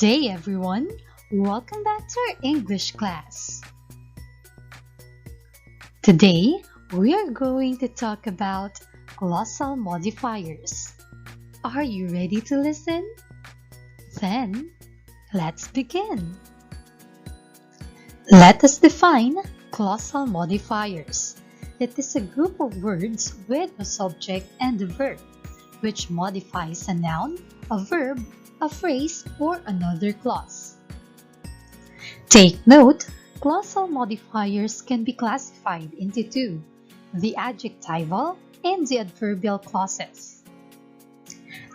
day, everyone. Welcome back to our English class. Today, we are going to talk about clausal modifiers. Are you ready to listen? Then, let's begin. Let us define clausal modifiers. It is a group of words with a subject and a verb, which modifies a noun, a verb, a phrase, or another clause. Take note, clausal modifiers can be classified into two, the adjectival and the adverbial clauses.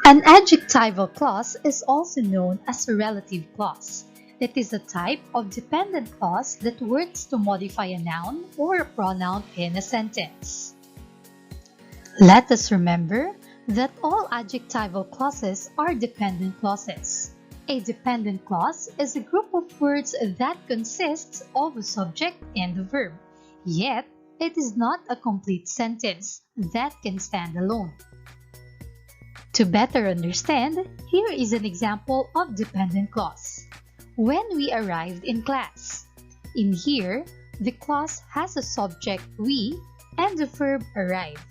An adjectival clause is also known as a relative clause. It is a type of dependent clause that works to modify a noun or a pronoun in a sentence. Let us remember that all adjectival clauses are dependent clauses. A dependent clause is a group of words that consists of a subject and a verb, yet it is not a complete sentence that can stand alone. To better understand, here is an example of dependent clause. When we arrived in class. In here, the clause has a subject we and the verb arrive,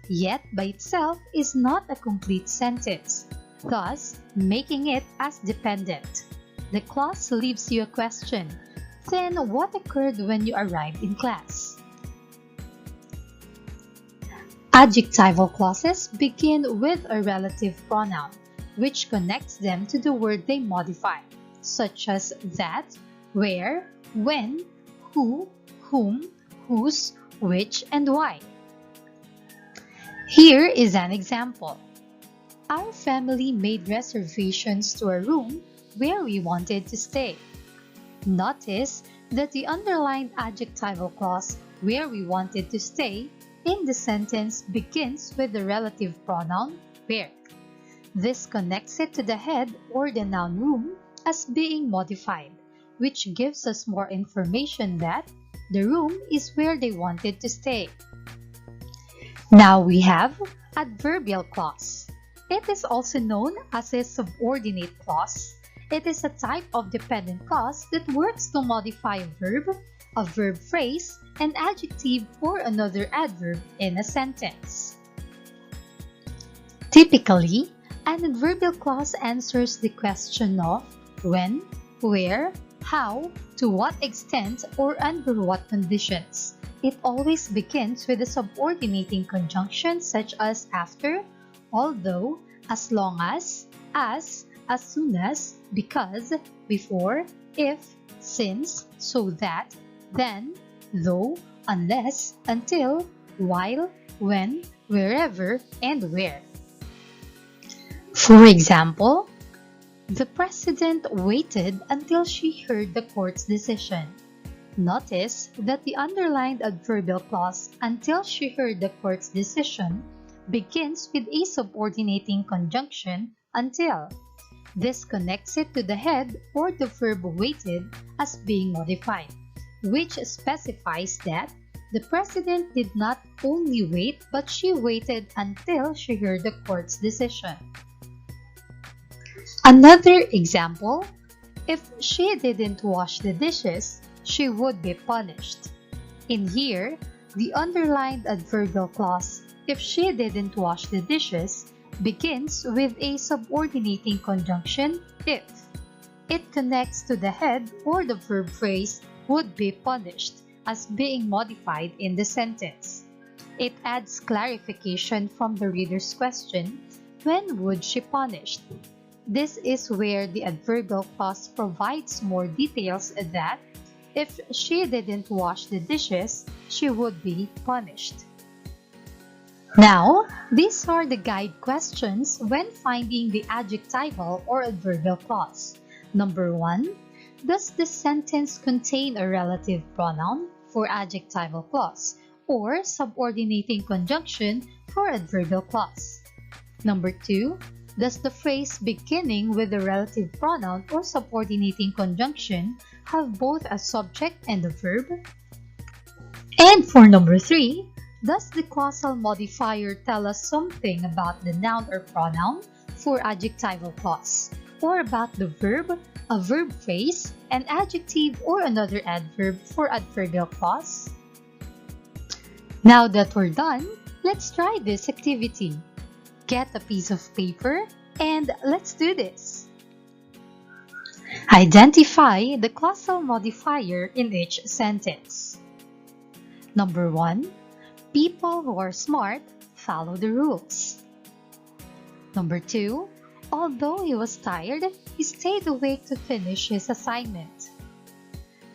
yet by itself is not a complete sentence, thus making it as dependent. The clause leaves you a question. Then what occurred when you arrived in class? Adjectival clauses begin with a relative pronoun, which connects them to the word they modify, such as that, where, when, who, whom, whose, which, and why. Here is an example. Our family made reservations to a room where we wanted to stay. Notice that the underlined adjectival clause where we wanted to stay in the sentence begins with the relative pronoun where. This connects it to the head or the noun room as being modified, which gives us more information that the room is where they wanted to stay. Now we have adverbial clause. It is also known as a subordinate clause. It is a type of dependent clause that works to modify a verb phrase, an adjective, or another adverb in a sentence. Typically, an adverbial clause answers the question of when, where, how, to what extent, or under what conditions. It always begins with a subordinating conjunction such as after, although, as long as soon as, because, before, if, since, so that, then, though, unless, until, while, when, wherever, and where. For example, the president waited until she heard the court's decision. Notice that the underlined adverbial clause until she heard the court's decision begins with a subordinating conjunction until. This connects it to the head or the verb waited as being modified, which specifies that the president did not only wait but she waited until she heard the court's decision. Another example, if she didn't wash the dishes, she would be punished. In here, the underlined adverbial clause, if she didn't wash the dishes, begins with a subordinating conjunction if. It connects to the head or the verb phrase would be punished as being modified in the sentence. It adds clarification from the reader's question, when would she be punished? This is where the adverbial clause provides more details that if she didn't wash the dishes, she would be punished. Now, these are the guide questions when finding the adjectival or adverbial clause. Number 1. Does the sentence contain a relative pronoun for adjectival clause or subordinating conjunction for adverbial clause? Number 2. Does the phrase beginning with a relative pronoun or subordinating conjunction have both a subject and a verb? And for number 3, does the clausal modifier tell us something about the noun or pronoun for adjectival clause? or about the verb, a verb phrase, an adjective, or another adverb for adverbial clause? Now that we're done, let's try this activity. Get a piece of paper and let's do this. Identify the clausal modifier in each sentence. Number 1. People who are smart follow the rules. Number 2. Although he was tired, he stayed awake to finish his assignment.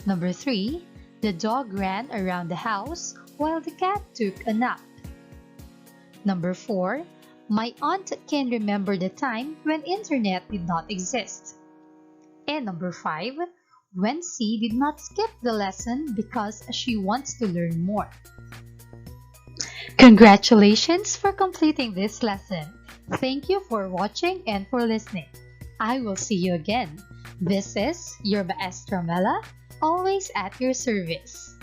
Number 3. The dog ran around the house while the cat took a nap. Number 4. My aunt can remember the time when internet did not exist. And number 5. Wency did not skip the lesson because she wants to learn more. Congratulations for completing this lesson. Thank you for watching and for listening. I will see you again. This is your Maestra Mela, always at your service.